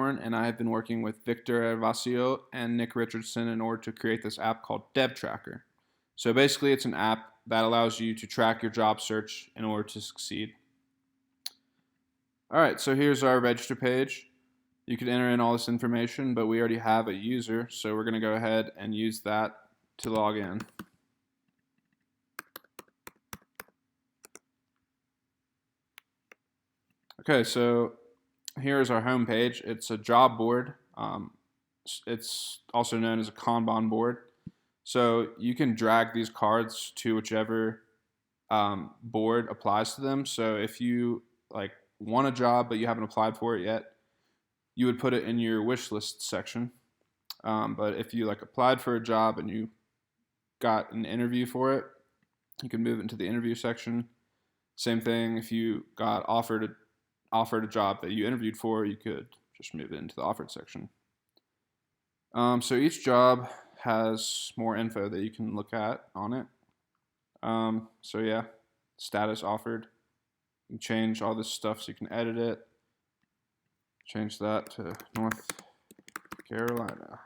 Mohorn, and I have been working with Victor Gervacio and Nick Richardson in order to create this app called DevTracker. So basically, it's an app that allows you to track your job search in order to succeed. All right, so here's our register page. You can enter in all this information, but we already have a user, so we're going to go ahead and use that to log in. Okay, so here's our home page. It's a job board. It's also known as a Kanban board. So you can drag these cards to whichever board applies to them. So if you want a job but you haven't applied for it yet, you would put it in your wish list section. But if you applied for a job and you got an interview for it, you can move it into the interview section. Same thing, if you got offered a job that you interviewed for, you could just move it into the offered section. So each job has more info that you can look at on it. So yeah, status offered. You can change all this stuff so you can edit it. Change that to North Carolina.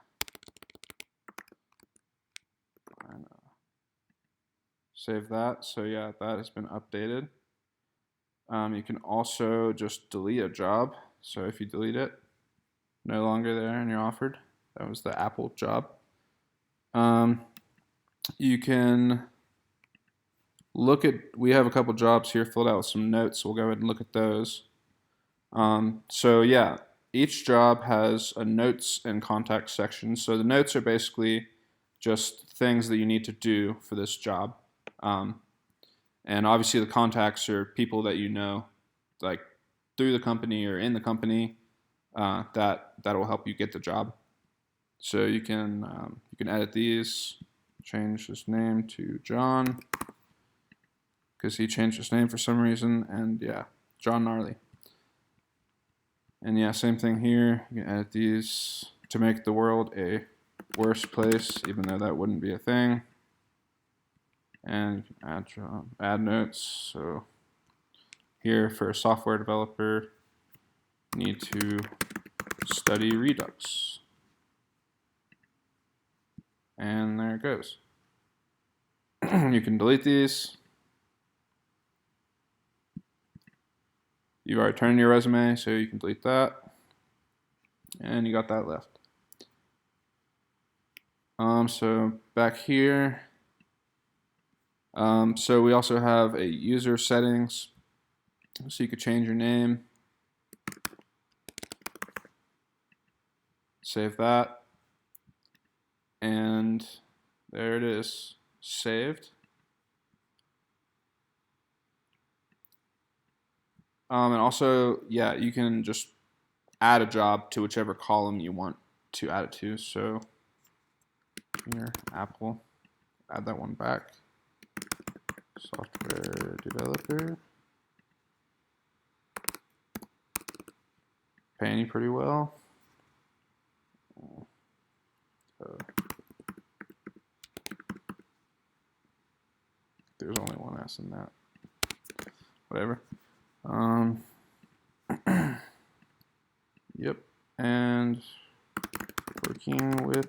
Save that. So yeah, that has been updated. You can also just delete a job. So if you delete it, no longer there and you're offered. That was the Apple job. You can look at, we have a couple jobs here filled out with some notes, so we'll go ahead and look at those. So yeah, each job has a notes and contacts section. So the notes are basically just things that you need to do for this job. And obviously the contacts are people that you know, through the company or in the company, that will help you get the job. So you can edit these, change his name to John, because he changed his name for some reason, and yeah, John Gnarly. And yeah, same thing here. You can edit these to make the world a worse place, even though that wouldn't be a thing. And you can add notes. So here, for a software developer, you need to study Redux. And there it goes. You can delete these. You've already turned in your resume, so you can delete that. And you got that left. So back here, so we also have a user settings, so you could change your name. Save that. And there it is, saved. And also, yeah, you can just add a job to whichever column you want to add it to. So here, Apple, add that one back. Software developer. Paying you pretty well. There's only one S in that. Whatever. Yep. And working with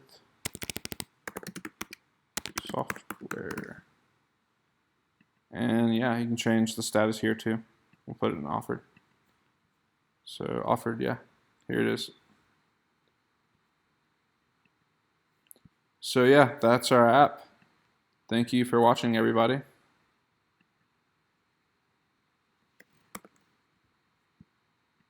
software. And yeah, you can change the status here too. We'll put it in offered. So offered, yeah, here it is. So yeah, that's our app. Thank you for watching, everybody.